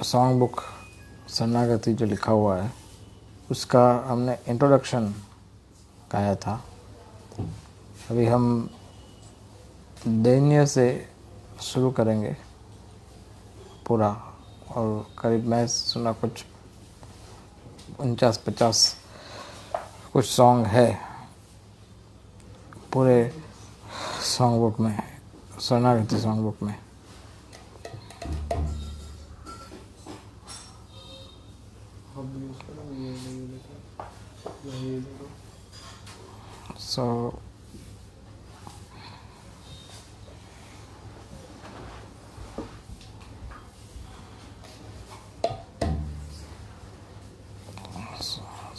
Song book शरणागति जो लिखा हुआ है उसका हमने इंट्रोडक्शन गाया था। अभी हम दैन्य से शुरू करेंगे पूरा, और करीब मैं सुना कुछ 49-50 कुछ सॉन्ग है पूरे सॉन्ग बुक में, शरणागति सॉन्ग बुक में। So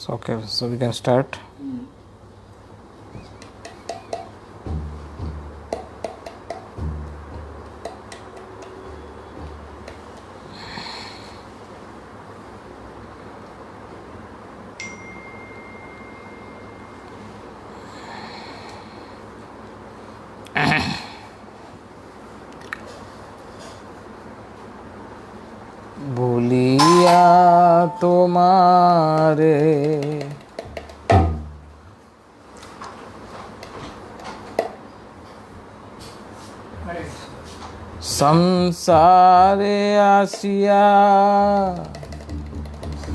okay, so we can start. भूलिया तुम्हारे संसारे आसिया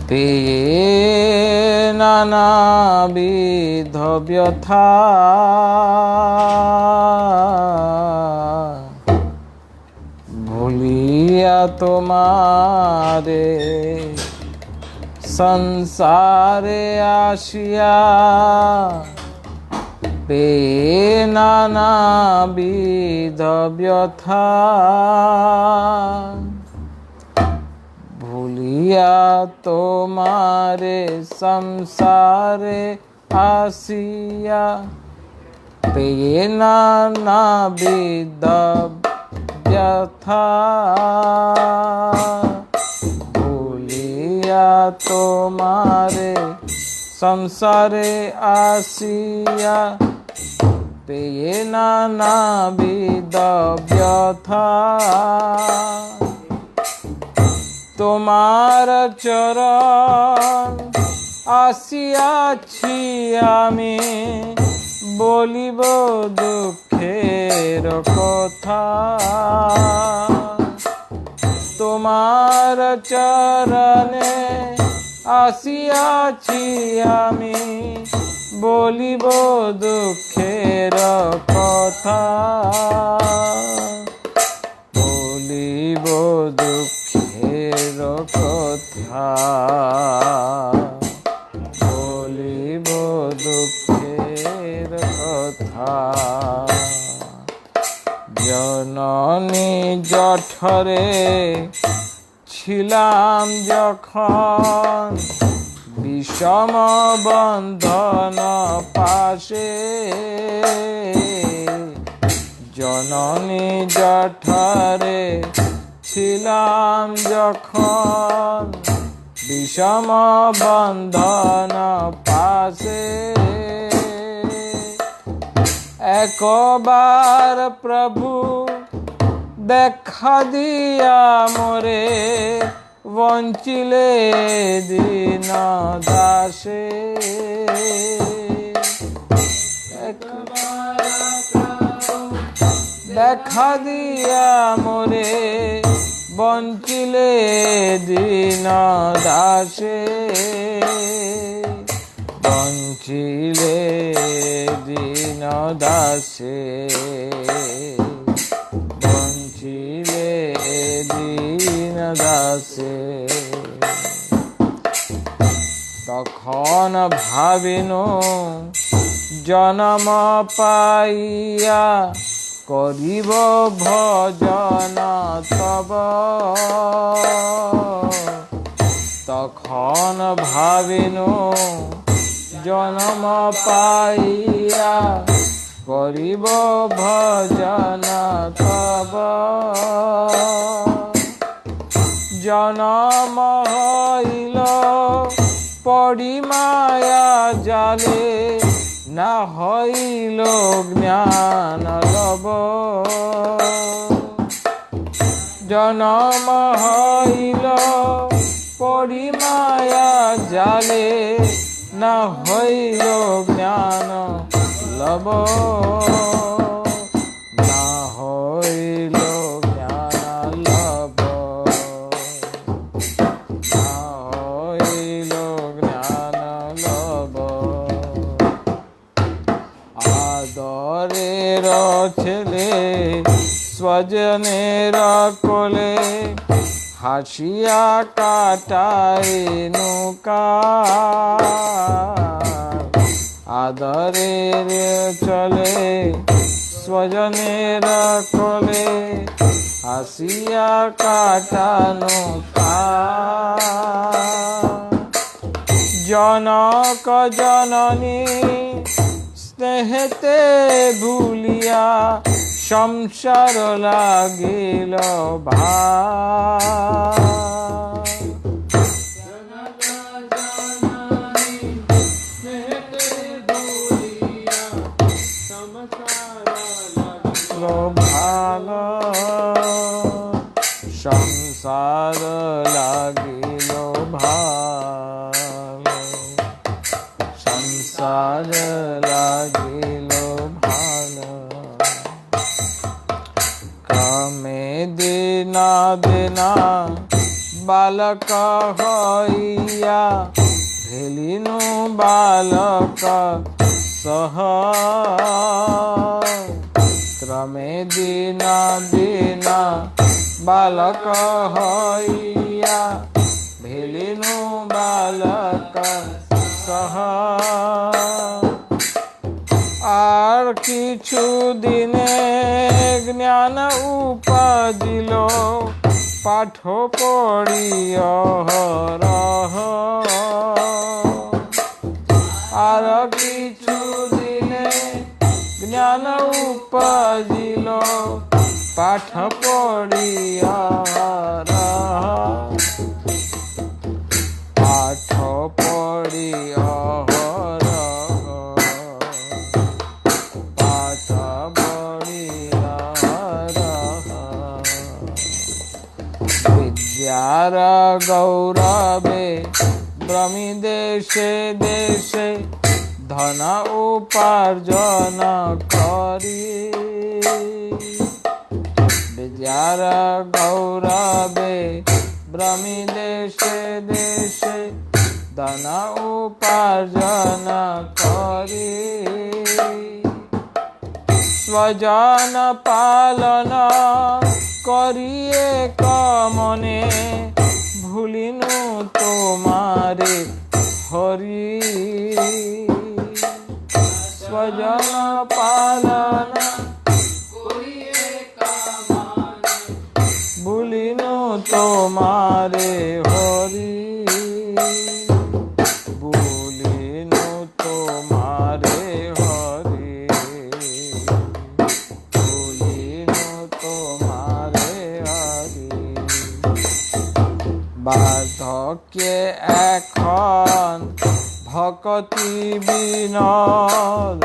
पेये नानाविध व्यथा भूलिया तुम्हारे संसारे आसिया पेये नानाविध व्यथा भूलिया तुम्हारे संसारे आसिया पेये नानाविध व्यथा भूलिया तुम्हारे संसारे आसिया पेये नानाविध व्यथा তোমার চরণ আসিয়াছি আমি বলিব দুঃখের কথা তোমার চরণে আসিয়াছি আমি বলিব দুঃখের কথা বলিব দুঃখের কথা বলিব দুঃখের কথা জননী জঠরে ছিলাম যখন বিষম বন্ধন পাশে জননী জঠরে ছিলাম যখন বিষম বন্ধন পাশে একবার প্রভু দেখা দিয়া মোরে বঞ্চিলে দীন দাসে দেখা দিয়া মোরে বঞ্চিলে দীন দাসে বঞ্চিলে দীন দাসে বঞ্চিলে দীন দাসে তখন ভাবিনু জনম পাইয়া করিব ভজন তব তখন ভাবিনু জনম পাইয়া করিব ভজন তব জনম হইল পড়ি মায়া জালে না হইল জ্ঞান লব জনম হইল জালে না হইল জ্ঞান লব, না হইল জ্ঞান লব, না হইল জ্ঞান লব। আদরের ছেলে স্বজনের কোলে হাসিয়া কাটায় নৌকা, আদরের চলে স্বজনের কোলে হাসিয়া কাটানো জনক জননী স্নেহেতে ভুলিয়া সংসার লাগিল ভালো, সংসার লাগিল ভালো, সংসার লাগিল ভালো। কামে দিনা দিনা বালক হইয়া ভেলিনু বালক সহ, ক্রমে দিনা দিনা বালক হইয়া ভেলিনু বালক সহ। আর কিছু দিনে জ্ঞান উপজিল পাঠ পড়িয়া রহ, আর কিছু দিনে জ্ঞান উপজিল পাঠ পড়িয়া রহ, পাঠ পড়িয়া রহ, পাঠ পড়িয়া রহ। বিদ্যার গৌরবে ভ্রমি দেশে দেশে ধন উপার্জন করি, বিদ্যার গৌরবে ভ্রমি দেশে দেশে ধন উপার্জন করি, স্বজন পালন করিয়ে কমনে ভুলিনু তোমারে হরি, স্বজন পালন করিয়ে কমনে ভুলিনু তোমারে হরি, ভুলিনু তোমারে হরি, ভুলিনু তোমারে হরি। বার্ধক্যে এখন ভকতি বিনোদ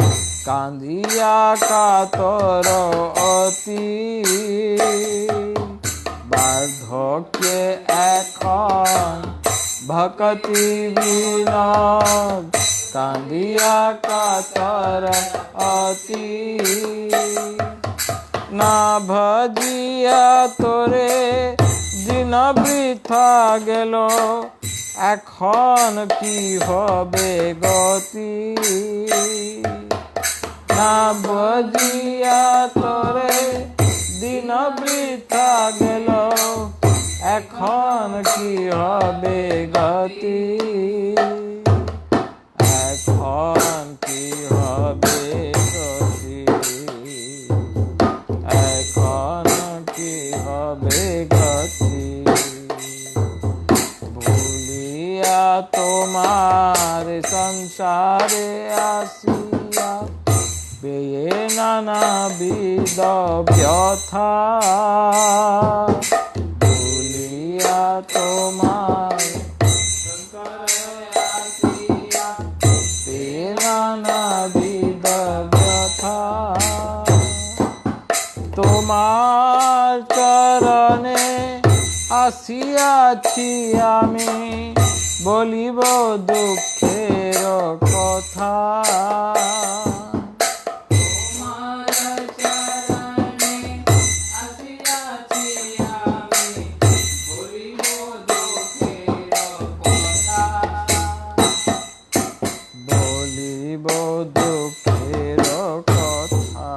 কান্দিয়া কাতর অতি, বার্ধক্যে এখন ভকতি বিনোদ কান্দিয়া কাতর অতি, না ভজিয়া তোরে দিন বৃথা গেল এখন কি হবে গতি, না ভজিয়া তোরে দিন বৃথা গেল এখন কি হবে গতি, এখন কি হবে গতি, এখন কি হবে গতি। ভুলিয়া তোমার সংসারে আসিয়া পেয়ে নানাবিধ ব্যথা, ভুলিয়া তোমার সংসারে আসিয়া পেয়ে নানাবিধ ব্যথা, তোমার চরণে আসিয়াছি আমি, বলিব দুঃখের কথা। বলিব দুঃখের কথা।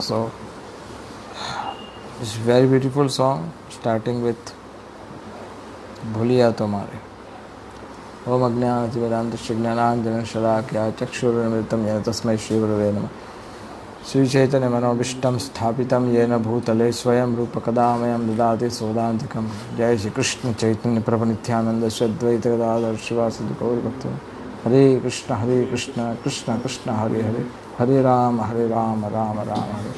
So, it's a very beautiful song, starting with भूलिया तुम्हारे। ओम अज्ञानतिमिरान्धस्य ज्ञानाञ्जनशलाकया चक्षुरुन्मिलितं येन तस्मै श्रीगुरवे नमः। श्रीचैतन्यमनोभीष्टं स्थापितं येन भूतले स्वयं रूपकदामयं ददाति सोदान्तिकं। जय श्री कृष्ण चैतन्य प्रभु नित्यानंद अद्वैत गदाधर शिवासादि गौरभक्तवृंद। हरे कृष्ण कृष्ण कृष्ण हरे हरे, हरे राम राम राम हरे।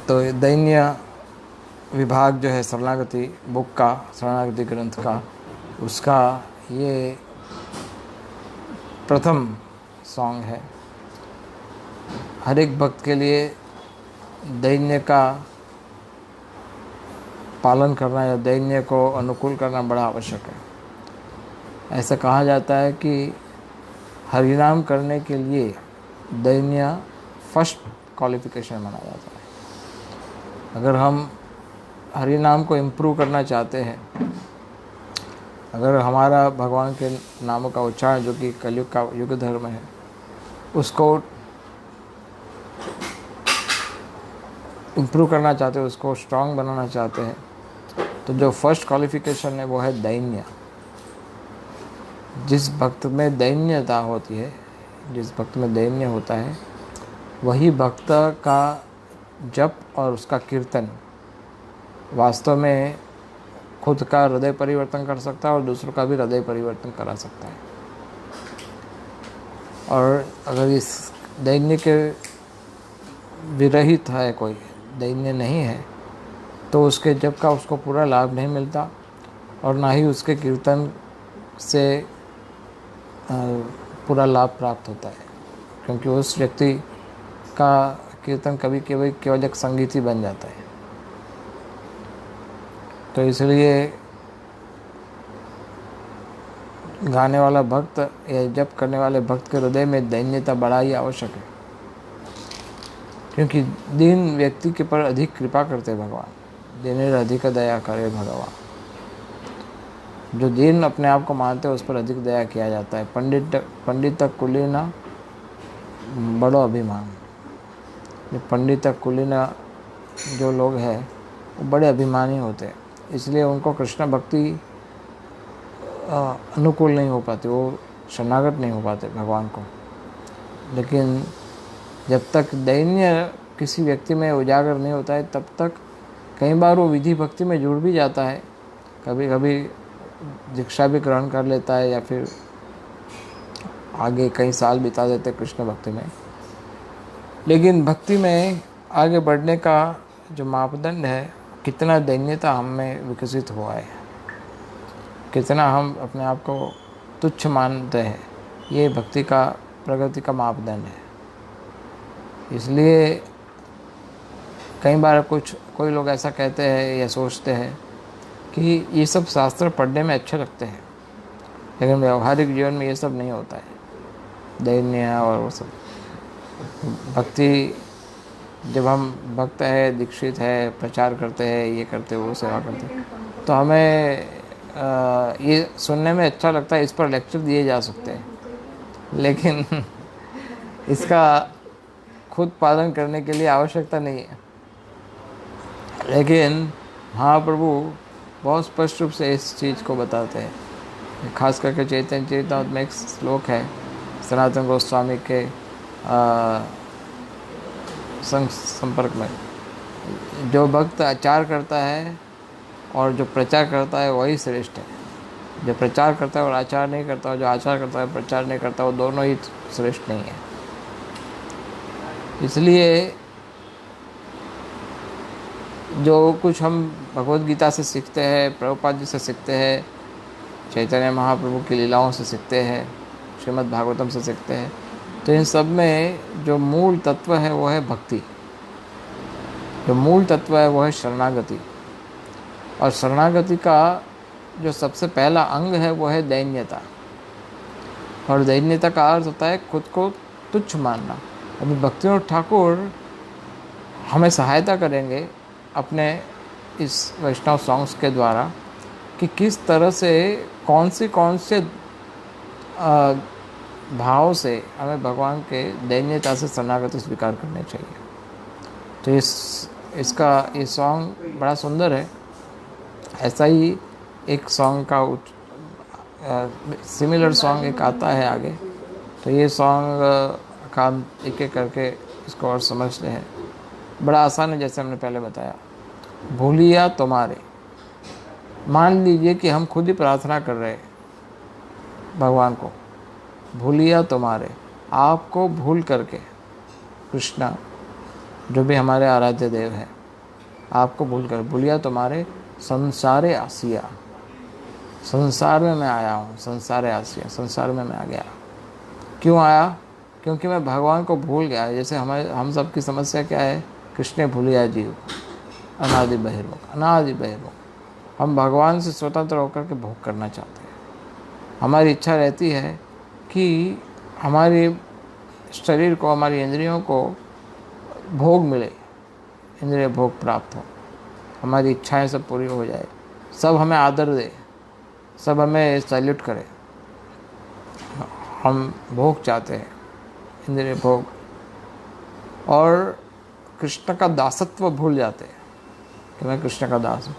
तो दैन्य विभाग जो है शरणागति बुक का, शरणागति ग्रंथ का, उसका ये प्रथम सॉन्ग है। हर एक भक्त के लिए दैन्य का पालन करना या दैन्य को अनुकूल करना बड़ा आवश्यक है। ऐसा कहा जाता है कि हरिनाम करने के लिए दैन्य फर्स्ट क्वालिफिकेशन माना जाता है। अगर हम हरिनाम को इम्प्रूव करना चाहते हैं, अगर हमारा भगवान के नामों का उच्चारण जो कि कलयुग का युग धर्म है, उसको इम्प्रूव करना चाहते हैं, उसको स्ट्रांग बनाना चाहते हैं, तो जो फर्स्ट क्वालिफिकेशन है वो है दैन्य। जिस भक्त में दैन्यता होती है, जिस भक्त में दैन्य होता है, वही भक्त का जप और उसका कीर्तन वास्तव में खुद का हृदय परिवर्तन कर सकता है और दूसरों का भी हृदय परिवर्तन करा सकता है। और अगर इस दैन्य के विरहित है, कोई दैन्य नहीं है, तो उसके जप का उसको पूरा लाभ नहीं मिलता और ना ही उसके कीर्तन से पूरा लाभ प्राप्त होता है, क्योंकि उस व्यक्ति का कीर्तन कभी केवल एक संगीत ही बन जाता है। तो इसलिए गाने वाला भक्त या जप करने वाले भक्त के हृदय में दैन्यता बड़ा ही आवश्यक है, क्योंकि दीन व्यक्ति के पर अधिक कृपा करते भगवान। दीनेर अधिक दया करे भगवान। जो दीन अपने आप को मानते हैं उस पर अधिक दया किया जाता है। पंडित कुलीना बड़ो अभिमान। ये पंडित कुलीना जो लोग हैं वो बड़े अभिमानी होते हैं, इसलिए उनको कृष्ण भक्ति अनुकूल नहीं हो पाती, वो शरणागत नहीं हो पाते भगवान को। लेकिन जब तक दैन्य किसी व्यक्ति में उजागर नहीं होता है, तब तक कई बार वो विधि भक्ति में जुड़ भी जाता है, कभी कभी दीक्षा भी ग्रहण कर लेता है या फिर आगे कई साल बिता देते कृष्ण भक्ति में। लेकिन भक्ति में आगे बढ़ने का जो मापदंड है, कितना दैन्यता हम में विकसित हुआ है, कितना हम अपने आप को तुच्छ मानते हैं, ये भक्ति का प्रगति का मापदंड है। इसलिए कई बार कोई लोग ऐसा कहते हैं या सोचते हैं कि ये सब शास्त्र पढ़ने में अच्छे लगते हैं, लेकिन व्यवहारिक जीवन में ये सब नहीं होता है, दैन्य और वो सब। भक्ति जब हम भक्त है, दीक्षित है, प्रचार करते हैं, ये करते वो सेवा करते हैं, तो हमें ये सुनने में अच्छा लगता है, इस पर लेक्चर दिए जा सकते हैं, लेकिन इसका खुद पालन करने के लिए आवश्यकता नहीं है। लेकिन महाप्रभु बहुत स्पष्ट रूप से इस चीज़ को बताते हैं। खास करके चैतन्य चरितामृत में एक श्लोक है सनातन गोस्वामी के संपर्क में, जो भक्त आचार करता है और जो प्रचार करता है वही श्रेष्ठ है। जो प्रचार करता है और आचार नहीं करता, और जो आचार करता है प्रचार नहीं करता, वो दोनों ही श्रेष्ठ नहीं है। इसलिए जो कुछ हम भगवत गीता से सीखते हैं, प्रभुपाद जी से सीखते हैं, चैतन्य महाप्रभु की लीलाओं से सीखते हैं, श्रीमद् भागवतम से सीखते हैं, तो इन सब में जो मूल तत्व है वो है भक्ति। जो मूल तत्व है वो है शरणागति। और शरणागति का जो सबसे पहला अंग है वो है दैन्यता। और दैन्यता का अर्थ होता है खुद को तुच्छ मानना। अभी भक्तिविनोद ठाकुर हमें सहायता करेंगे अपने इस वैष्णव सॉन्ग्स के द्वारा कि किस तरह से कौन से भाव से हमें भगवान के दैन्यता से शरणागति स्वीकार करने चाहिए। तो इसका ये सॉन्ग बड़ा सुंदर है। ऐसा ही एक सॉन्ग का सिमिलर सॉन्ग एक आता है आगे, तो ये सॉन्ग का हम एक एक करके इसको और समझते हैं। बड़ा आसान है, जैसे हमने पहले बताया। भूलिया तुम्हारे, मान लीजिए कि हम खुद ही प्रार्थना कर रहे हैं भगवान को, भूलिया तुम्हारे, आपको भूल करके, कृष्णा जो भी हमारे आराध्य देव हैं, आपको भूल कर, भूलिया तुम्हारे संसारे आसिया, संसार में मैं आया हूँ, संसारे आसिया, संसार में मैं आ गया। क्यों आया? क्योंकि मैं भगवान को भूल गया। जैसे हम सब की समस्या क्या है? कृष्ण भूलिया जीव, अनादि बहिर्मुख, अनादि बहिर्मुख। हम भगवान से स्वतंत्र होकर के भोग करना चाहते हैं। हमारी इच्छा रहती है कि हमारे शरीर को, हमारी इंद्रियों को भोग मिले, इंद्रिय भोग प्राप्त हो, हमारी इच्छाएं सब पूरी हो जाए, सब हमें आदर दे, सब हमें सैल्यूट करे। हम भोग चाहते हैं, इंद्रिय भोग, और कृष्ण का दासत्व भूल जाते हैं कि मैं कृष्ण का दास हूँ।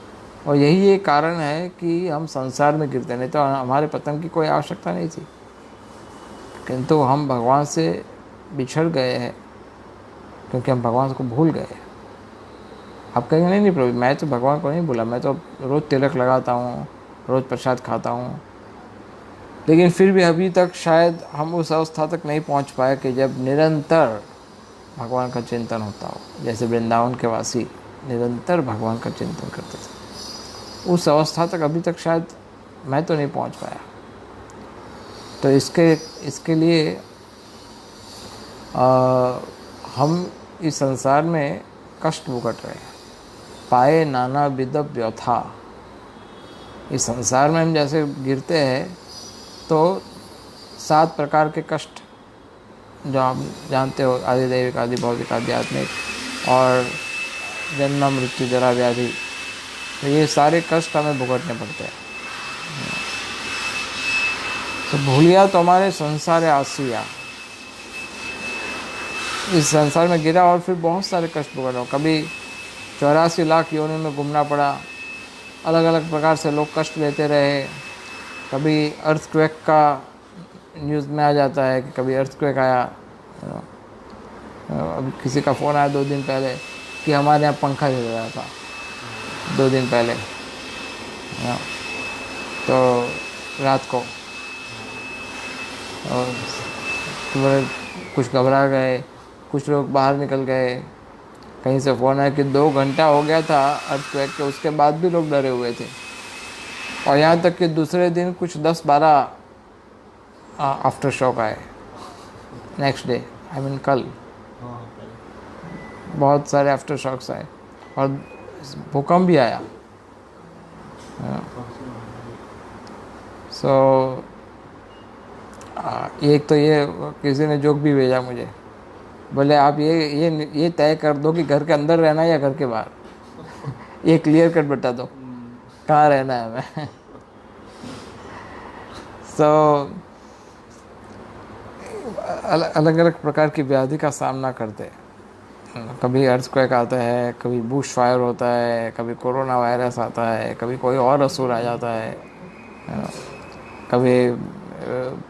और यही एक कारण है कि हम संसार में गिरते, नहीं तो हमारे पतन की कोई आवश्यकता नहीं थी, किंतु हम भगवान से बिछड़ गए हैं क्योंकि हम भगवान को भूल गए। आप कहेंगे नहीं प्रभु, मैं तो भगवान को नहीं भूला, मैं तो रोज़ तिलक लगाता हूँ, रोज़ प्रसाद खाता हूँ, लेकिन फिर भी अभी तक शायद हम उस अवस्था तक नहीं पहुँच पाए कि जब निरंतर भगवान का चिंतन होता हो। जैसे वृंदावन के वासी निरंतर भगवान का चिंतन करते थे, उस अवस्था तक अभी तक शायद मैं तो नहीं पहुँच पाया। तो इसके लिए हम इस संसार में कष्ट भुगत रहे हैं, पाए नाना विध व्यथा। इस संसार में हम जैसे गिरते हैं तो 7 प्रकार के कष्ट जो आप जानते हो, आदि दैविक, आदि भौतिक, आध्यात्मिक और जन्म मृत्यु जरा व्याधि, तो ये सारे कष्ट हमें भुगतने पड़ते हैं। तो भूलिया तो हमारे संसार आसिया, इस संसार में गिरा और फिर बहुत सारे कष्ट भुगतना। कभी 84 लाख योनि में घूमना पड़ा, अलग अलग प्रकार से लोग कष्ट लेते रहे। कभी अर्थक्वेक का न्यूज़ में आ जाता है कि कभी अर्थक्वेक आया। अभी किसी का फ़ोन आया 2 दिन पहले कि हमारे यहाँ पंखा हिल रहा था 2 दिन पहले, तो रात को, और कुछ घबरा गए, कुछ लोग बाहर निकल गए। कहीं से फ़ोन आया कि 2 घंटा हो गया था अर्थक्वेक के, उसके बाद भी लोग डरे हुए थे। और यहाँ तक कि दूसरे दिन कुछ 10-12 आफ्टर शॉक आए, नेक्स्ट डे, आई मीन कल बहुत सारे आफ्टर शॉक्स आए, और भूकंप भी आया। सो एक तो ये किसी ने जोक भी भेजा मुझे, बोले आप ये तय कर दो कि घर के अंदर रहना है या घर के बाहर। ये क्लियर कट बता दो कहाँ रहना है हमें। सो अलग अलग प्रकार की व्याधि का सामना करते हैं। कभी अर्थक्वेक आता है, कभी बुश फायर होता है, कभी कोरोना वायरस आता है, कभी कोई और असुर आ जाता है, कभी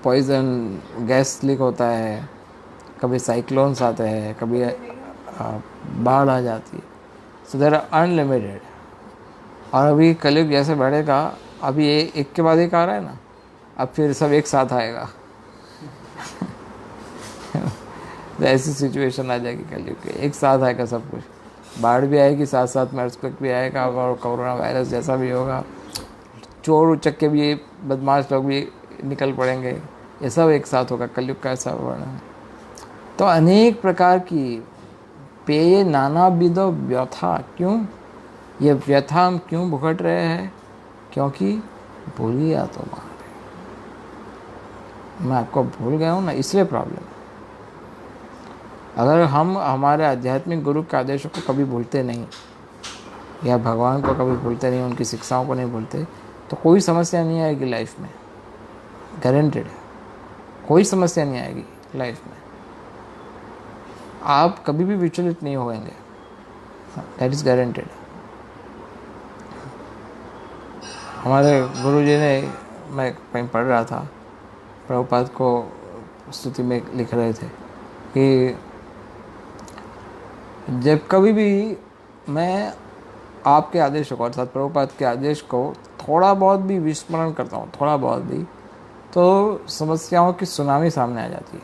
पॉइजन गैस लीक होता है, कभी साइक्लोन्स आते हैं, कभी बाढ़ आ जाती है। So there are unlimited. और अभी कलयुग जैसे बढ़ेगा, अभी ये एक के बाद एक आ रहा है ना, अब फिर सब एक साथ आएगा। तो ऐसी सिचुएशन आ जाएगी कलयुग के, एक साथ आएगा सब कुछ। बाढ़ भी आएगी, साथ साथ में अर्थक्वेक भी आएगा, और कोरोना वायरस जैसा भी होगा, चोर उचक्के भी, बदमाश लोग भी निकल पड़ेंगे, ये सब एक साथ होगा। कलयुग का ऐसा वर्णन है। तो अनेक प्रकार की पेय नानाविध व्यथा। क्यों ये व्यथा हम क्यों भुगत रहे हैं? क्योंकि भूल गया तो मैं आपको भूल गया हूँ ना, इसलिए प्रॉब्लम। अगर हम हमारे आध्यात्मिक गुरु के आदेशों को कभी भूलते नहीं, या भगवान को कभी भूलते नहीं, उनकी शिक्षाओं को नहीं भूलते, तो कोई समस्या नहीं आएगी लाइफ में, गारंटेड है। कोई समस्या नहीं आएगी लाइफ में, आप कभी भी विचलित नहीं होंगे, दैट इज़ गारंटेड। हमारे गुरुजी ने, मैं कहीं पढ़ रहा था, प्रभुपाद को स्तुति में लिख रहे थे कि जब कभी भी मैं आपके आदेशों को, अर्थात प्रभुपाद के आदेश को थोड़ा बहुत भी विस्मरण करता हूँ, थोड़ा बहुत भी, तो समस्याओं की सुनामी सामने आ जाती है,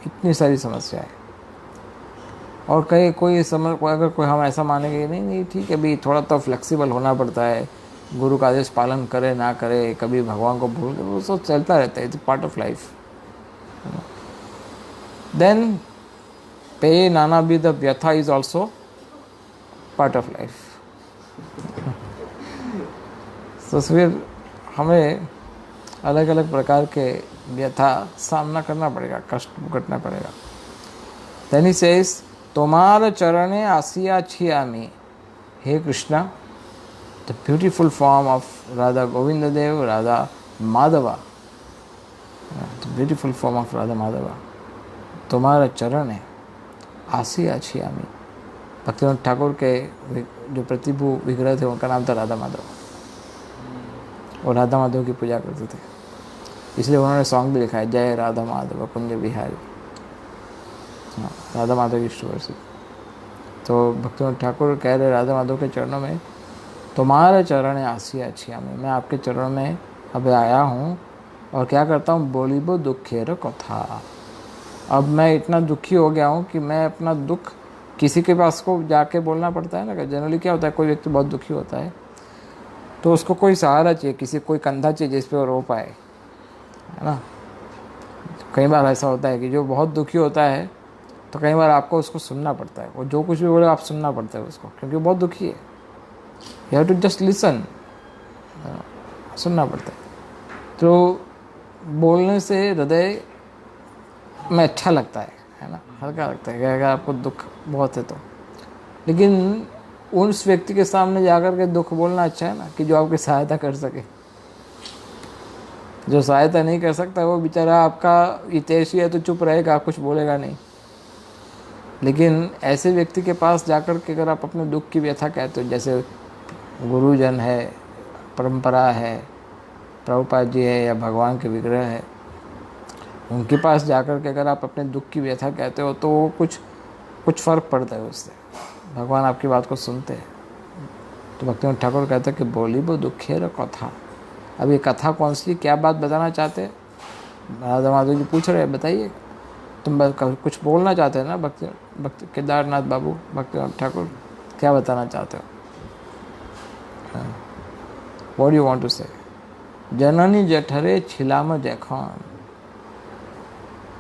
इतनी सारी समस्याएं। और कहीं कोई अगर कोई हम ऐसा मानेंगे नहीं ठीक है भाई, थोड़ा तो फ्लेक्सिबल होना पड़ता है, गुरु का आदेश पालन करे ना करे, कभी भगवान को भूल, वो सब चलता रहता है, it's part of life. Then पे नानाविध व्यथा is also part of life. तो फिर हमें अलग अलग प्रकार के व्यथा सामना करना पड़ेगा, कष्ट भुगतना पड़ेगा। देन ही सेज, तुम्हार चरणे आसिया छियामी, हे Krishna, the beautiful form of Radha Govind Dev, Radha Madhava, the beautiful form of Radha Madhava, तुम्हारा चरण है आसिया छियामी। भक्तिनाथ ठाकुर के जो प्रतिभू विग्रह थे उनका नाम था राधा माधव, और राधा माधव की पूजा करते थे, इसलिए उन्होंने सॉन्ग भी लिखा है, जय राधा माधव कुंज बिहारी। हाँ, राधा माधव की स्टोरी। तो भक्तिनाथ ठाकुर कह रहे राधा माधव के चरणों में, तुम्हारे चरण आसिया छियामी, मैं आपके चरणों में अब आया हूँ, और क्या करता हूँ, बोलिबो दुखेर कथा। अब मैं इतना दुखी हो गया हूँ कि मैं अपना दुख किसी के पास को जाके बोलना पड़ता है ना। जनरली क्या होता है, कोई व्यक्ति बहुत दुखी होता है तो उसको कोई सहारा चाहिए, कोई कंधा चाहिए जिस पे वो रो पाए, है ना। कई बार ऐसा होता है कि जो बहुत दुखी होता है तो कई बार आपको उसको सुनना पड़ता है, वो जो कुछ भी बोले आप सुनना पड़ता है उसको, क्योंकि वो बहुत दुखी है। You have to just listen, सुनना पड़ता है। तो बोलने से हृदय में अच्छा लगता है ना, हल्का लगता है कि अगर आपको दुख बहुत है तो। लेकिन उस व्यक्ति के सामने जाकर के दुख बोलना अच्छा है ना, कि जो आपकी सहायता कर सके। जो सहायता नहीं कर सकता वो बेचारा आपका हितैषी है तो चुप रहेगा, कुछ बोलेगा नहीं। लेकिन ऐसे व्यक्ति के पास जाकर के अगर आप अपने दुख की व्यथा कहते हो, जैसे गुरुजन है, परंपरा है, प्रभुपाद जी है, या भगवान के विग्रह है, उनके पास जाकर के अगर आप अपने दुख की व्यथा कहते हो तो कुछ फ़र्क पड़ता है उससे, भगवान आपकी बात को सुनते हैं। तो भक्तिनाथ ठाकुर कहते हैं कि बोली वो दुखेर कथा। अब ये कथा कौन सी, क्या बात बताना चाहते हैं? राधा माधव जी पूछ रहे हैं, बताइए, तुम कुछ बोलना चाहते हैं ना भक्ति केदारनाथ बाबू, भक्तिनाथ ठाकुर, क्या बताना चाहते हो? व्हाट यू वांट टू से? जननी जठरे छिलाम जखन।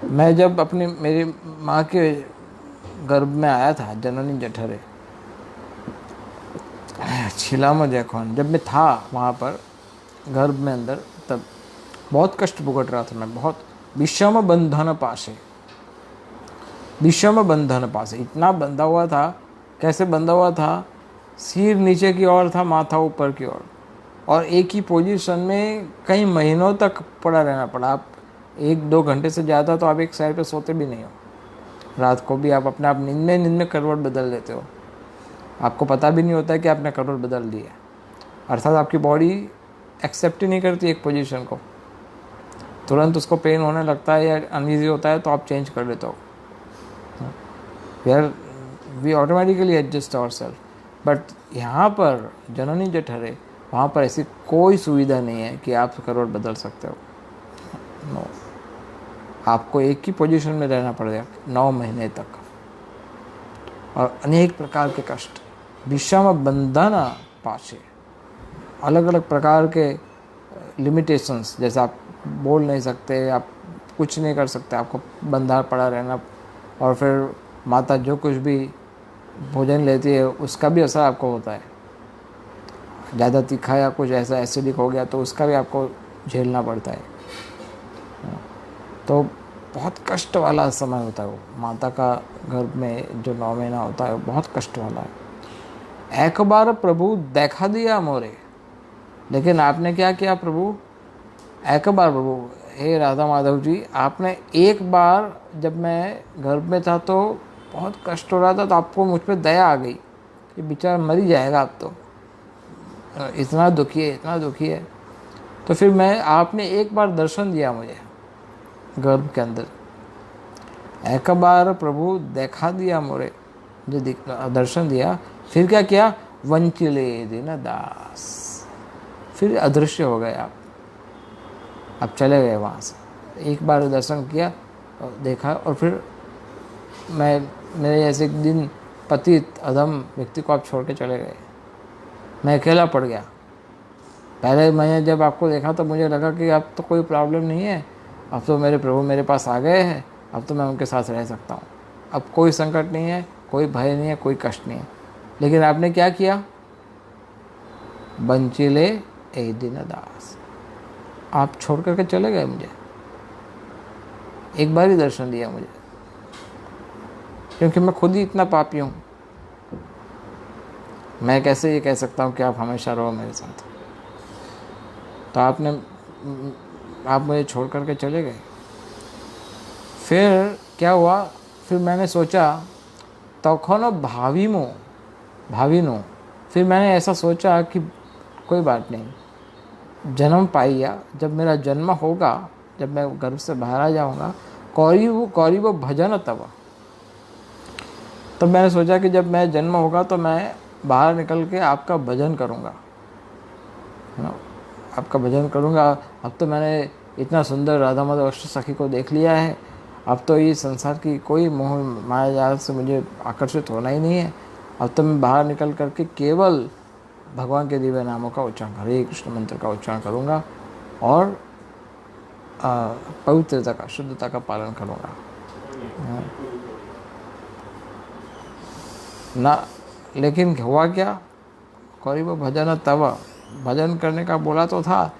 मैं जब मेरी माँ के गर्भ में आया था, जननी जठरे छिलाम जखन, जब मैं था वहाँ पर गर्भ में अंदर, तब बहुत कष्ट भुगत रहा था मैं, बहुत। विषम बंधन पाशे, विषम बंधन पाशे, इतना बंधा हुआ था। कैसे बंधा हुआ था? सिर नीचे की ओर था, माथा ऊपर की ओर, और एक ही पोजीशन में कई महीनों तक पड़ा रहना पड़ा। आप 1-2 घंटे से ज़्यादा तो आप एक साइड पे सोते भी नहीं हो। रात को भी आप अपने आप नींद में करवट बदल लेते हो, आपको पता भी नहीं होता है कि आपने करवट बदल दी है। अर्थात आपकी बॉडी एक्सेप्ट ही नहीं करती एक पोजीशन को, तुरंत उसको पेन होने लगता है या अनईजी होता है तो आप चेंज कर लेते हो। We automatically adjust our self. But यहाँ पर जननी जठरे, वहाँ पर ऐसी कोई सुविधा नहीं है कि आप करवट बदल सकते हो। नो, आपको एक ही पोजीशन में रहना पड़ेगा 9 महीने तक, और अनेक प्रकार के कष्ट। विषम बंधन पाशे, अलग अलग प्रकार के लिमिटेशंस, जैसे आप बोल नहीं सकते, आप कुछ नहीं कर सकते, आपको बंधा पड़ा रहना, और फिर माता जो कुछ भी भोजन लेती है उसका भी असर आपको होता है। ज़्यादा तीखा या कुछ ऐसा एसिडिक हो गया तो उसका भी आपको झेलना पड़ता है। तो बहुत कष्ट वाला समय होता है वो, माता का गर्भ में जो 9 महीना होता है वो बहुत कष्ट वाला है। एक बार प्रभु देखा दिया मोरे, लेकिन आपने क्या किया प्रभु? एक बार प्रभु, हे राधा माधव जी, आपने एक बार, जब मैं गर्भ में था तो बहुत कष्ट हो रहा था, तो आपको मुझ पर दया आ गई कि बेचारा मर ही जाएगा, अब तो इतना दुखी है, इतना दुखी है। तो फिर मैं, आपने एक बार दर्शन दिया मुझे गर्भ के अंदर, एक बार प्रभु देखा दिया मोरे, जो दर्शन दिया। फिर क्या किया? वंचिले दिन दास, फिर अदृश्य हो गए आप चले गए वहाँ से। एक बार दर्शन किया और देखा, और फिर मेरे जैसे एक दिन पतित अधम व्यक्ति को आप छोड़ के चले गए। मैं अकेला पड़ गया। पहले मैंने जब आपको देखा तो मुझे लगा कि अब तो कोई प्रॉब्लम नहीं है, अब तो मेरे प्रभु मेरे पास आ गए हैं, अब तो मैं उनके साथ रह सकता हूँ, अब कोई संकट नहीं है, कोई भय नहीं है, कोई कष्ट नहीं है। लेकिन आपने क्या किया? बंचिले ए दिन दास, आप छोड़ करके चले गए मुझे। एक बार ही दर्शन दिया मुझे, क्योंकि मैं खुद ही इतना पापी हूँ। मैं कैसे ये कह सकता हूँ कि आप हमेशा रहो मेरे साथ? तो आप मुझे छोड़ करके चले गए। फिर क्या हुआ? फिर मैंने सोचा तखनो भाविनो, फिर मैंने ऐसा सोचा कि कोई बात नहीं, जन्म पाइया, जब मेरा जन्म होगा, जब मैं गर्भ से बाहर आ जाऊंगा, कौरी वो भजन तब मैंने सोचा कि जब मैं जन्म होगा तो मैं बाहर निकल के आपका भजन करूंगा, है ना, आपका भजन करूंगा। अब तो मैंने इतना सुंदर राधा माधव अष्ट सखी को देख लिया है, अब तो ये संसार की कोई मोह माया जाल से मुझे आकर्षित होना ही नहीं है। अब तो मैं बाहर निकल करके केवल भगवान के दिव्य नामों का उच्चारण, हरे कृष्ण मंत्र का उच्चारण करूँगा और पवित्रता का, शुद्धता का पालन करूँगा ना। लेकिन हुआ क्या? करीब भजन तब, भजन करने का बोला तो था,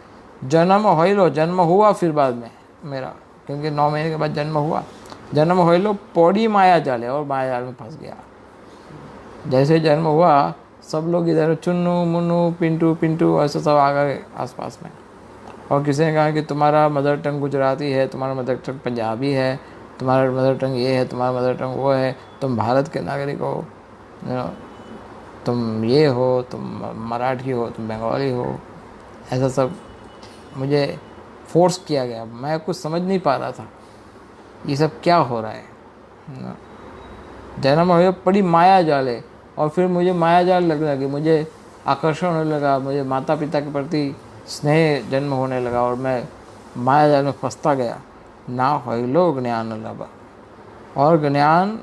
जन्म होइलो, जन्म हुआ फिर बाद में मेरा, क्योंकि 9 महीने के बाद जन्म हुआ। जन्म होइलो पौड़ी माया जाले, और माया जाल में फंस गया। जैसे जन्म हुआ सब लोग इधर चुन्नू मुन्नू पिंटू पिंटू ऐसे सब आ गए आसपास में, और किसी ने कहा कि तुम्हारा मदर टंग गुजराती है, तुम्हारा मदर टंग पंजाबी है, तुम्हारा मदर टंग ये है, तुम्हारा मदर टंग वो है, तुम भारत के नागरिक हो, तुम ये हो, तुम मराठी हो, तुम बंगाली हो, ऐसा सब मुझे फोर्स किया गया। मैं कुछ समझ नहीं पा रहा था ये सब क्या हो रहा है। जन्म हो पड़ी माया जाले, और फिर मुझे माया जाल लगने लगी, मुझे आकर्षण होने लगा, मुझे माता पिता के प्रति स्नेह जन्म होने लगा, और मैं माया जाल में फंसता गया। ना होइलो ज्ञान लव, और ज्ञान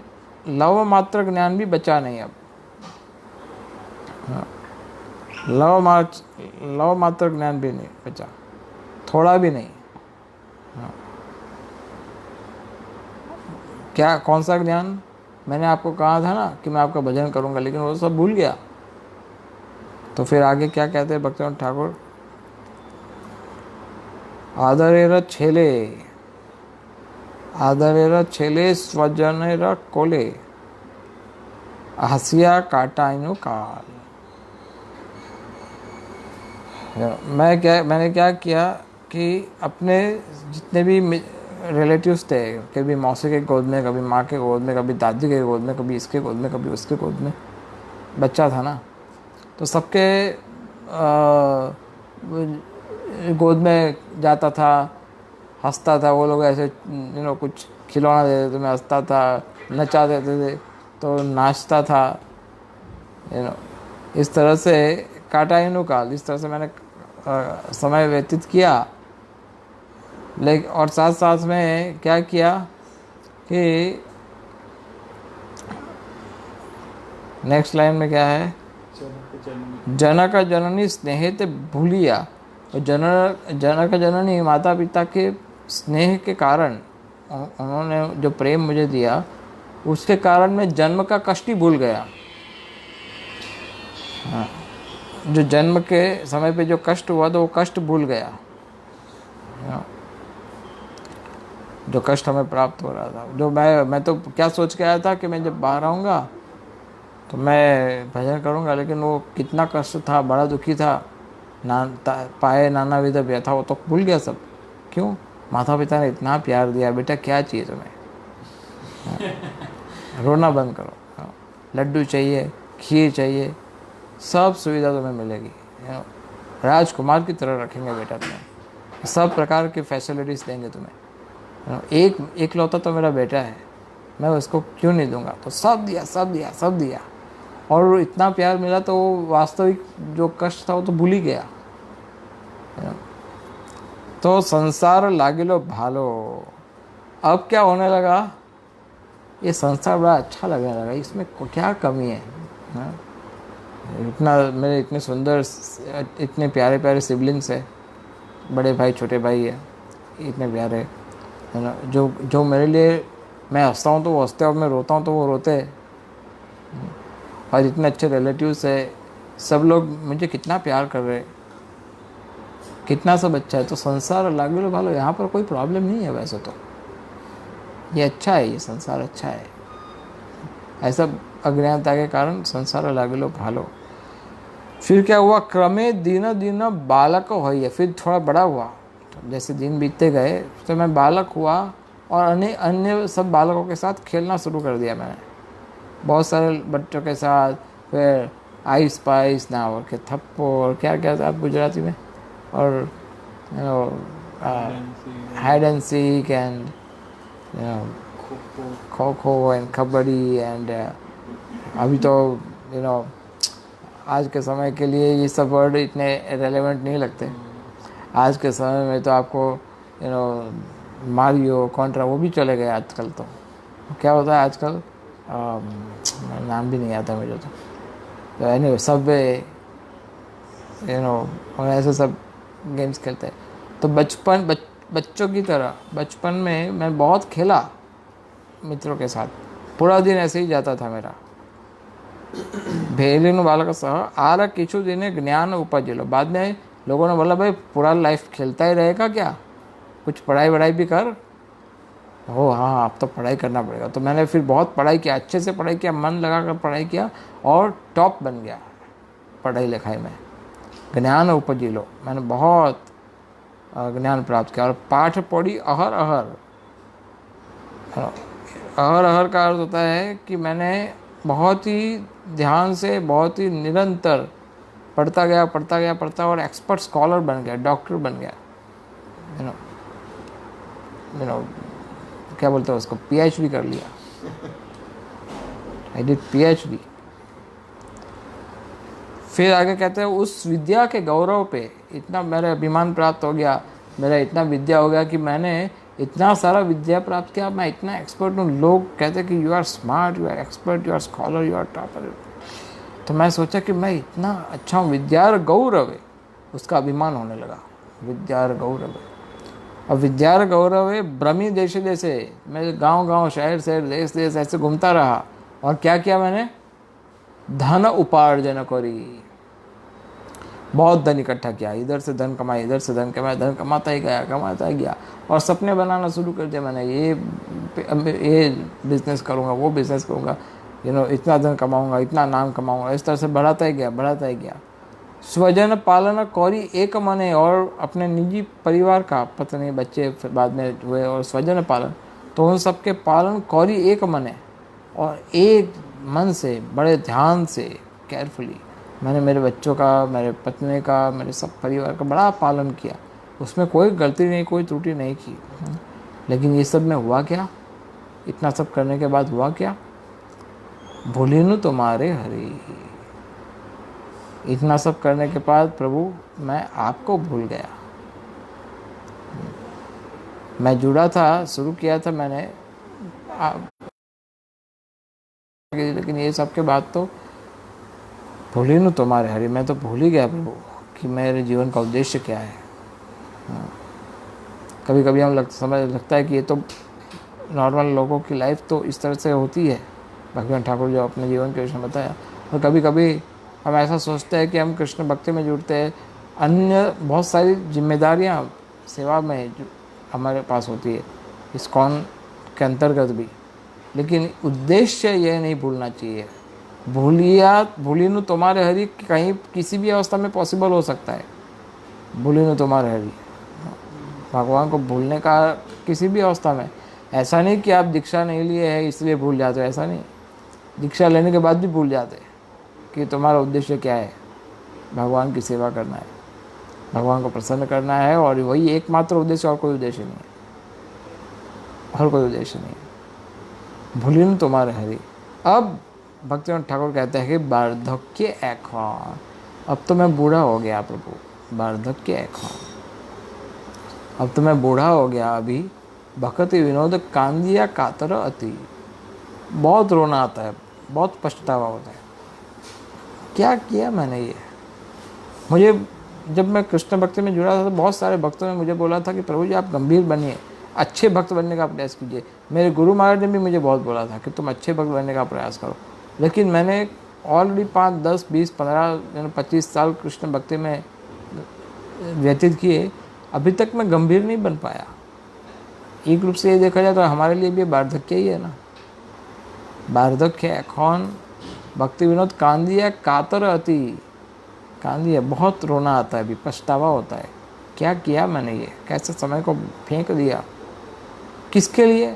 लव मात्र ज्ञान भी बचा नहीं अब। लव मात्र ज्ञान भी नहीं बचा, थोड़ा भी नहीं। क्या, कौन सा ज्ञान? मैंने आपको कहा था ना कि मैं आपका भजन करूंगा, लेकिन वो सब भूल गया। तो फिर आगे क्या कहते हैं भक्तिवेदांत ठाकुर? आदरेर छेले स्वजनेर कोले, हसिया काटाइनो काल। मैंने क्या किया कि अपने जितने भी रिलेटिव्स थे, कभी मौसी के गोद में, कभी माँ के गोद में, कभी दादी के गोद में, कभी इसके गोद में, कभी उसके गोद में, बच्चा था ना, तो सबके गोद में जाता था, हंसता था। वो लोग ऐसे कुछ खिलौना देते थे, मैं हंसता था, नचा देते थे तो नाचता था, इस तरह से काटा काल, इस तरह से मैंने समय व्यतीत किया। लेकिन और साथ साथ में क्या किया कि नेक्स्ट लाइन में क्या है जनक जननी स्नेहित भूलिया, और जनक जननी माता पिता के स्नेह के कारण, उन्होंने जो प्रेम मुझे दिया उसके कारण मैं जन्म का कष्ट ही भूल गया। हाँ, जो जन्म के समय पे जो कष्ट हुआ तो वो कष्ट भूल गया। हाँ, जो कष्ट हमें प्राप्त हो रहा था, जो मैं तो क्या सोच के आया था कि मैं जब बाहर आऊँगा तो मैं भजन करूँगा, लेकिन वो कितना कष्ट था, बड़ा दुखी था, पाए नाना विध व्यथा, वो तो भूल गया सब। क्यों? माता पिता ने इतना प्यार दिया, बेटा क्या चाहिए तुम्हें? हाँ, रोना बंद करो। हाँ, लड्डू चाहिए, खीर चाहिए, सब सुविधा तुम्हें मिलेगी। राजकुमार की तरह रखेंगे बेटा तुम्हें, सब प्रकार की फैसिलिटीज़ देंगे तुम्हें। एक लौता तो मेरा बेटा है, मैं उसको क्यों नहीं दूंगा? तो सब दिया, सब दिया, सब दिया, और इतना प्यार मिला तो वास्तविक जो कष्ट था वो तो भूल ही गया। तो संसार लागिलो भालो, अब क्या होने लगा? ये संसार बड़ा अच्छा लगने लगा, इसमें क्या कमी है? इतना मेरे इतने सुंदर, इतने प्यारे प्यारे सिबलिंग्स है, बड़े भाई छोटे भाई है, इतने प्यारे, है ना, जो मेरे लिए, मैं हंसता हूँ तो वो हंसते, और मैं रोता हूँ तो वो रोते, और इतने अच्छे रिलेटिव्स है, सब लोग मुझे कितना प्यार कर रहे, कितना सब अच्छा है। तो संसार लागिलो भालो, यहाँ पर कोई प्रॉब्लम नहीं है वैसे तो, ये अच्छा है, ये संसार अच्छा है। ऐसा अज्ञानता के कारण संसार लागिलो भालो। फिर क्या हुआ? क्रमे दिन दिन बालक हो, फिर थोड़ा बड़ा हुआ, तो जैसे दिन बीतते गए तो मैं बालक हुआ, और अन्य सब बालकों के साथ खेलना शुरू कर दिया मैंने, बहुत सारे बच्चों के साथ। फिर आइस पाइस नावर के थप्पो, और क्या क्या था गुजराती में, और hide and seek, and kho kho and kabaddi, and अभी तो आज के समय के लिए ये सब वर्ड इतने रेलेवेंट नहीं लगते। आज के समय में तो आपको मारियो, कॉन्ट्रा, वो भी चले गए आजकल। तो क्या होता है आजकल, नाम भी नहीं आता मुझे तो एनीवे, सबवे, और ऐसे सब गेम्स खेलते हैं। तो बच्चों की तरह बचपन में मैं बहुत खेला मित्रों के साथ, पूरा दिन ऐसे ही जाता था मेरा। भेलिनु बालक सह आर किछु दिने ज्ञान उपजिलो, बाद में लोगों ने बोला भाई पूरा लाइफ खेलता ही रहेगा क्या, कुछ पढ़ाई वढ़ाई भी कर। हो हाँ, अब तो पढ़ाई करना पड़ेगा। तो मैंने फिर बहुत पढ़ाई किया, अच्छे से पढ़ाई किया, मन लगा कर पढ़ाई किया, और टॉप बन गया पढ़ाई लिखाई में। ज्ञान उपजिलो, मैंने बहुत ज्ञान प्राप्त किया। और पाठ पढ़ी अहर अहर, अहर अहर का अर्थ होता है कि मैंने बहुत ही ध्यान से, बहुत ही निरंतर पढ़ता गया, और एक्सपर्ट स्कॉलर बन गया, डॉक्टर बन गया, यू नो क्या बोलते हैं उसको, PhD कर लिया। I did PhD। फिर आगे कहते हैं उस विद्या के गौरव पे इतना मेरा अभिमान प्राप्त हो गया, मेरा इतना विद्या हो गया कि मैंने इतना सारा विद्या प्राप्त किया, मैं इतना एक्सपर्ट हूँ। लोग कहते हैं कि you are smart, you are expert, you are scholar, you are topper. तो मैं सोचा कि मैं इतना अच्छा हूँ, विद्यार गौरव है, उसका अभिमान होने लगा, विद्यार गौरव है। और विद्यार गौरव है ब्रह्मी देशे देशे, मैं गांव गांव, शहर शहर, देश देश ऐसे घूमता रहा। और क्या किया मैंने? धन उपार्जन करी, बहुत धन इकट्ठा किया, इधर से धन कमाया, इधर से धन कमाया, धन कमाता ही गया, और सपने बनाना शुरू कर दिया मैंने, ये बिजनेस करूँगा, वो बिजनेस करूँगा, इतना धन कमाऊँगा, इतना नाम कमाऊँगा, इस तरह से बढ़ाता ही गया। स्वजन पालन कौरी एक मने, और अपने निजी परिवार का, पत्नी बच्चे फिर बाद में हुए, और स्वजन पालन, तो उन सबके पालन कौरी एक मने, और एक मन से, बड़े ध्यान से, केयरफुली मैंने मेरे बच्चों का, मेरे पत्नी का, मेरे सब परिवार का बड़ा पालन किया, उसमें कोई गलती नहीं, कोई त्रुटि नहीं की। लेकिन ये सब में हुआ क्या? इतना सब करने के बाद हुआ क्या? भूलिनु तुम्हारे हरि, इतना सब करने के बाद प्रभु मैं आपको भूल गया। मैं जुड़ा था, शुरू किया था मैंने, लेकिन ये सब के बाद तो भूलिनु तुम्हारे हरि, मैं तो भूल ही गया प्रभु कि मेरे जीवन का उद्देश्य क्या है। कभी कभी समझ लगता है कि ये तो नॉर्मल लोगों की लाइफ तो इस तरह से होती है, भगवान ठाकुर जो अपने जीवन के विषय में बताया। और कभी कभी हम ऐसा सोचते हैं कि हम कृष्ण भक्ति में जुड़ते हैं, अन्य बहुत सारी जिम्मेदारियां सेवा में जो हमारे पास होती है इस्कॉन के अंतर्गत भी, लेकिन उद्देश्य ये नहीं भूलना चाहिए। भूलिनु तुम्हारे हरि कहीं किसी भी अवस्था में पॉसिबल हो सकता है। भूलिनु तुम्हारे हरि, भगवान को भूलने का किसी भी अवस्था में। ऐसा नहीं कि आप दीक्षा नहीं लिए है इसलिए भूल जाते हो, ऐसा नहीं। दीक्षा लेने के बाद भी भूल जाते कि तुम्हारा उद्देश्य क्या है। भगवान की सेवा करना है, भगवान को प्रसन्न करना है, और वही एकमात्र उद्देश्य, और कोई उद्देश्य नहीं है, और कोई उद्देश्य नहीं है। भूलिनु तुम्हारे हरि। अब भक्तिवेदांत ठाकुर कहते हैं कि वार्धक्य एखवान, अब तो मैं बूढ़ा हो गया प्रभु। वार्धक्य एखवान, अब तो मैं बूढ़ा हो गया अभी। भक्ति विनोद कांदिया कातर अति, बहुत रोना आता है, बहुत पछतावा होता है। क्या किया मैंने ये। मुझे जब मैं कृष्ण भक्ति में जुड़ा था तो बहुत सारे भक्तों ने मुझे बोला था कि प्रभु जी आप गंभीर बनिए, अच्छे भक्त बनने का प्रयास कीजिए। मेरे गुरु महाराज ने भी मुझे बहुत बोला था कि तुम अच्छे भक्त बनने का प्रयास करो। लेकिन मैंने ऑलरेडी 5, 10, 20, 15, 25 साल कृष्ण भक्ति में व्यतीत किए, अभी तक मैं गंभीर नहीं बन पाया। एक रूप से ये देखा जाए तो हमारे लिए भी वार्धक्य ही है ना। वार्धक्य एखौन भक्ति विनोद कांदिया कातर अति, कांदिया बहुत रोना आता है, अभी पछतावा होता है। क्या किया मैंने ये, कैसे समय को फेंक दिया, किसके लिए?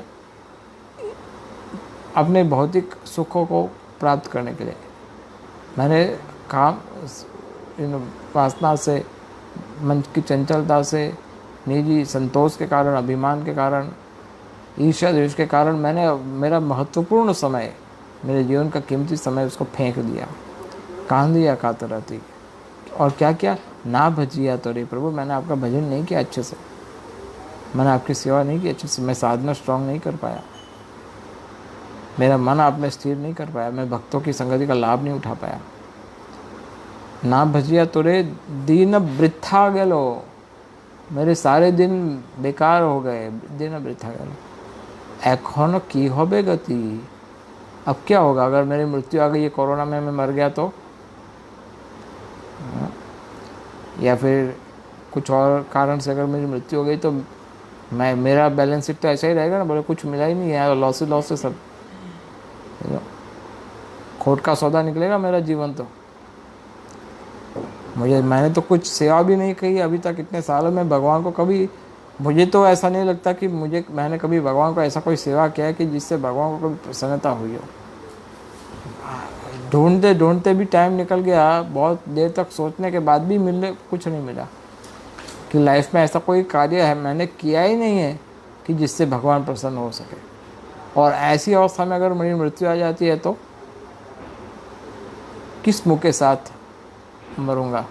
अपने भौतिक सुखों को प्राप्त करने के लिए। मैंने काम वासना से, मन की चंचलता से, निजी संतोष के कारण, अभिमान के कारण, ईर्ष्या द्वेष के कारण मैंने मेरा महत्वपूर्ण समय, मेरे जीवन का कीमती समय उसको फेंक दिया। कांदिया कातर अति। और क्या किया? ना भजिया तो रे प्रभु, मैंने आपका भजन नहीं किया अच्छे से, मैंने आपकी सेवा नहीं की अच्छे से, मैं साधना स्ट्रांग नहीं कर पाया, मेरा मन आप में स्थिर नहीं कर पाया, मैं भक्तों की संगति का लाभ नहीं उठा पाया। ना भजिया तो रे दीन वृथा गेलो, मेरे सारे दिन बेकार हो गए, दिन वृथा गेलो। एखोन की होबे गति, अब क्या होगा अगर मेरी मृत्यु आ गई, ये कोरोना में मैं मर गया तो, या फिर कुछ और कारण से अगर मेरी मृत्यु हो गई तो मेरा बैलेंस शीट तो ऐसा ही रहेगा ना, बोले कुछ मिला ही नहीं है, लॉस से सब खोट का सौदा निकलेगा मेरा जीवन तो। मैंने तो कुछ सेवा भी नहीं की अभी तक, इतने सालों में भगवान को कभी, मुझे तो ऐसा नहीं लगता कि मैंने कभी भगवान को ऐसा कोई सेवा किया है कि जिससे भगवान को कभी प्रसन्नता हुई हो। ढूंढते ढूंढते भी टाइम निकल गया, बहुत देर तक सोचने के बाद भी कुछ नहीं मिला कि लाइफ में ऐसा कोई कार्य है मैंने किया ही नहीं है कि जिससे भगवान प्रसन्न हो सके। और ऐसी अवस्था में अगर मेरी मृत्यु आ जाती है तो किस मुँह के साथ मरूंगा?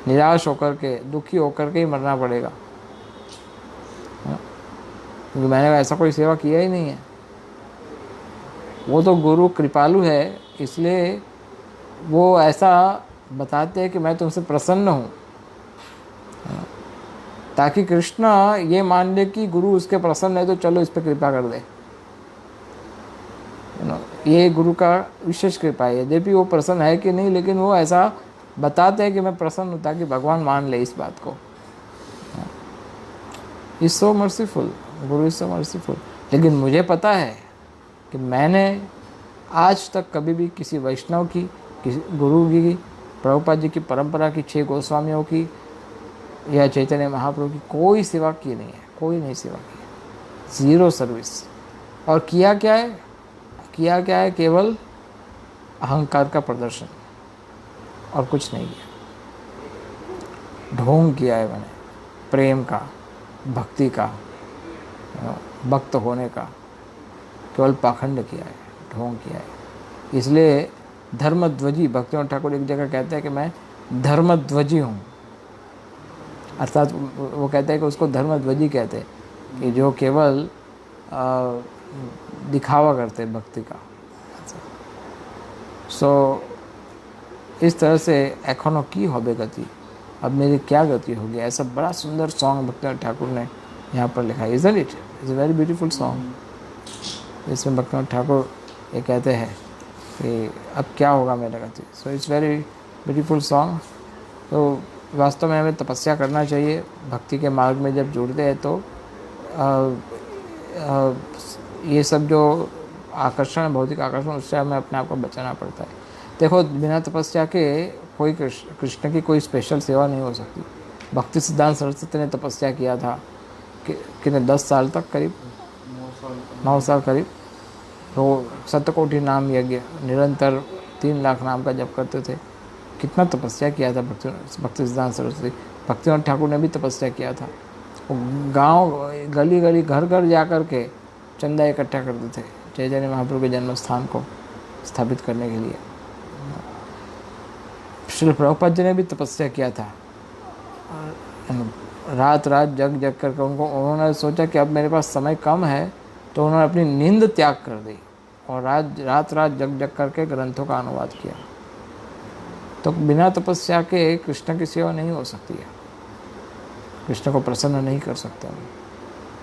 निराश होकर के, दुखी होकर के ही मरना पड़ेगा, क्योंकि मैंने ऐसा कोई सेवा किया ही नहीं है। वो तो गुरु कृपालु है, इसलिए वो ऐसा बताते हैं कि मैं तुमसे प्रसन्न हूँ, ताकि कृष्ण ये मान ले कि गुरु उसके प्रसन्न है तो चलो इस पर कृपा कर दे। ये गुरु का विशेष कृपा है। यद्यपि वो प्रसन्न है कि नहीं, लेकिन वो ऐसा बताते हैं कि मैं प्रसन्न हूँ, ताकि भगवान मान ले इस बात को। Is so merciful, Guru is so merciful. लेकिन मुझे पता है कि मैंने आज तक कभी भी किसी वैष्णव की, किसी गुरु की, प्रभुपाद जी की परंपरा की, 6 गोस्वामियों की या चैतन्य महाप्रभु की कोई सेवा की नहीं है, कोई नहीं सेवा की, 0 सर्विस। और किया क्या है? केवल अहंकार का प्रदर्शन और कुछ नहीं किया। ढोंग किया है मैंने प्रेम का, भक्ति का, भक्त होने का, केवल पाखंड किया है, ढोंग किया है। इसलिए धर्मध्वजी, भक्तिवेदांत ठाकुर एक जगह कहते हैं कि मैं धर्मध्वजी हूँ, अर्थात वो कहते हैं कि उसको धर्मध्वजी कहते हैं, कि जो केवल दिखावा करते हैं भक्ति का। सो इस तरह से एखोनो की होबे गति, अब मेरी क्या गति होगी, ऐसा बड़ा सुंदर सॉन्ग भक्तिनाथ ठाकुर ने यहाँ पर लिखा है। Is it is a very beautiful song. इसमें भक्तिनाथ ठाकुर ये कहते हैं कि अब क्या होगा मेरा गति। So it's very beautiful song. तो वास्तव में हमें तपस्या करना चाहिए। भक्ति के मार्ग में जब जुड़ते हैं तो ये सब जो आकर्षण है, भौतिक आकर्षण, उससे हमें अपने आप को बचाना पड़ता है। देखो, बिना तपस्या के कोई कृष्ण की कोई स्पेशल सेवा नहीं हो सकती। भक्ति सिद्धांत सरस्वती ने तपस्या किया था कितने 10 साल तक, करीब 9 साल करीब। तो सतकोटि नाम यज्ञ, निरंतर 3 लाख नाम का जप करते थे। कितना तपस्या किया था भक्ति सिद्धांत सरस्वती। भक्तिनाथ ठाकुर ने भी तपस्या किया था। वो गांव गली गली घर घर जा कर के चंदा इकट्ठा करते थे चैतन्य महाप्रभु के जन्म स्थान को स्थापित करने के लिए। श्रील प्रभुपाद जी ने भी तपस्या किया था। रात रात जग जग करके उन्होंने सोचा कि अब मेरे पास समय कम है, तो उन्होंने अपनी नींद त्याग कर दी और रात रात जग जग करके ग्रंथों का अनुवाद किया। तो बिना तपस्या के कृष्ण की सेवा नहीं हो सकती है, कृष्ण को प्रसन्न नहीं कर सकते हम।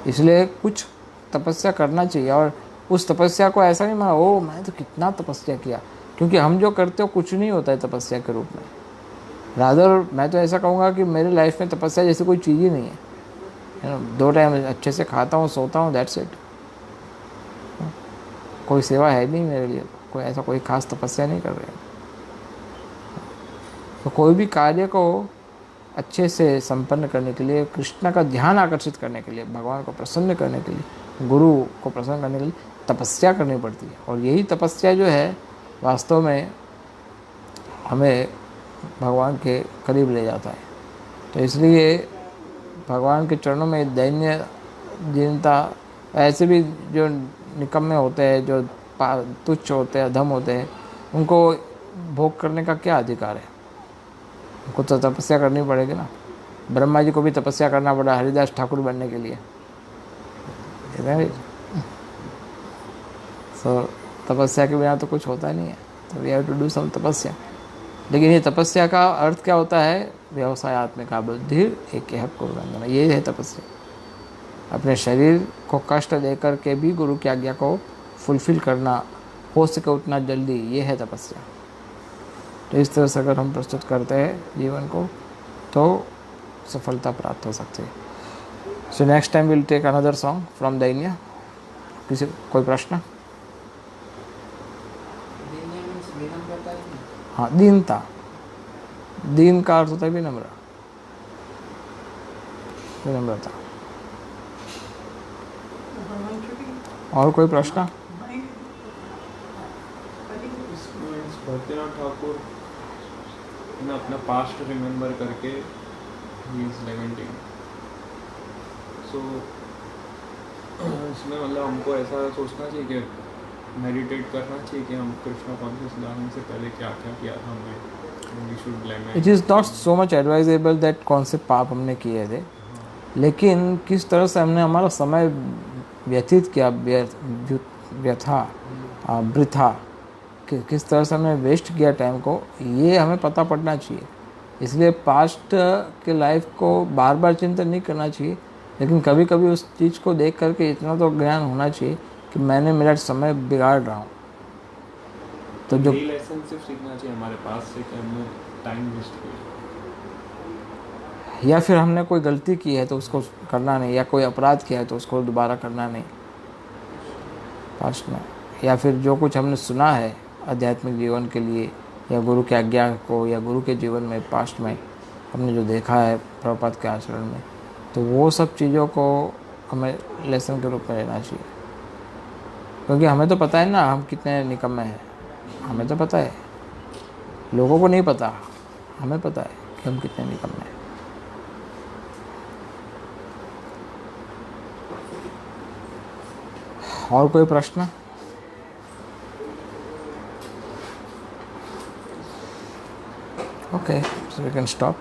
इसलिए कुछ तपस्या करना चाहिए। और उस तपस्या को ऐसा नहीं माना ओ मैंने तो कितना तपस्या किया, क्योंकि हम जो करते हो कुछ नहीं होता है तपस्या के रूप में। रादर मैं तो ऐसा कहूँगा कि मेरी लाइफ में तपस्या जैसी कोई चीज़ ही नहीं है। 2 टाइम अच्छे से खाता हूँ, सोता हूँ, दैट्स इट। कोई सेवा है नहीं मेरे लिए, कोई ऐसा कोई खास तपस्या नहीं कर रहे। तो कोई भी कार्य को अच्छे से संपन्न करने के लिए, कृष्ण का ध्यान आकर्षित करने के लिए, भगवान को प्रसन्न करने के लिए, गुरु को प्रसन्न करने के लिए तपस्या करनी पड़ती है। और यही तपस्या जो है वास्तव में हमें भगवान के करीब ले जाता है। तो इसलिए भगवान के चरणों में दैन्य दीनता, ऐसे भी जो निकम्मे होते हैं, जो तुच्छ होते हैं, अधम होते हैं, उनको भोग करने का क्या अधिकार है? उनको तो तपस्या करनी पड़ेगी ना। ब्रह्मा जी को भी तपस्या करना पड़ा हरिदास ठाकुर बनने के लिए। सो तपस्या के बिना तो कुछ होता नहीं है। तो we have to do some तपस्या। लेकिन ये तपस्या का अर्थ क्या होता है? व्यवसायत्मिका बुद्धि एक को वंदना, ये है तपस्या। अपने शरीर को कष्ट देकर के भी गुरु की आज्ञा को फुलफिल करना, हो सके उतना जल्दी, ये है तपस्या। तो इस तरह से अगर हम प्रस्तुत करते हैं जीवन को तो सफलता प्राप्त हो सकती है। So next time will take another song from Dainya. किसी कोई प्रश्न? हाँ, दीनता, दीन का अर्थ होता है विनम्र, विनम्रता। और कोई प्रश्न? भक्तिनाथ ठाकुर ने अपना पास्ट रिमेम्बर करके ही इज लेमेंटिंग। सो इसमें मतलब हमको ऐसा सोचना चाहिए कि मेडिटेट करना चाहिए कि हम कृष्ण कॉन्शियस जाने से पहले क्या क्या किया था हमने। We should lament. It is not so much advisable that कौन से पाप हमने किए थे, लेकिन किस तरह से हमने हमारा समय व्यतीत किया, व्यथा वृथा, किस तरह से हमने वेस्ट किया टाइम को, ये हमें पता पड़ना चाहिए। इसलिए पास्ट के लाइफ को बार बार चिंतन नहीं करना चाहिए, लेकिन कभी कभी उस चीज़ को देख करके इतना तो ज्ञान होना चाहिए कि मैंने मेरा समय बिगाड़ रहा हूँ। तो जो लेसन सिर्फ सीखना चाहिए हमारे पास से कि हमने टाइम वेस्ट किया, या फिर हमने कोई गलती की है तो उसको करना नहीं, या कोई अपराध किया है तो उसको दोबारा करना नहीं पास्ट में। या फिर जो कुछ हमने सुना है आध्यात्मिक जीवन के लिए, या गुरु की आज्ञा को, या गुरु के जीवन में पास्ट में हमने जो देखा है प्रभुपाद के आचरण में, तो वो सब चीज़ों को हमें लेसन के रूप में लेना चाहिए। क्योंकि हमें तो पता है ना हम कितने निकम्मे हैं, हमें तो पता है, लोगों को नहीं पता, हमें पता है कि हम कितने निकम्मे हैं। और कोई प्रश्न? Okay, so we can stop.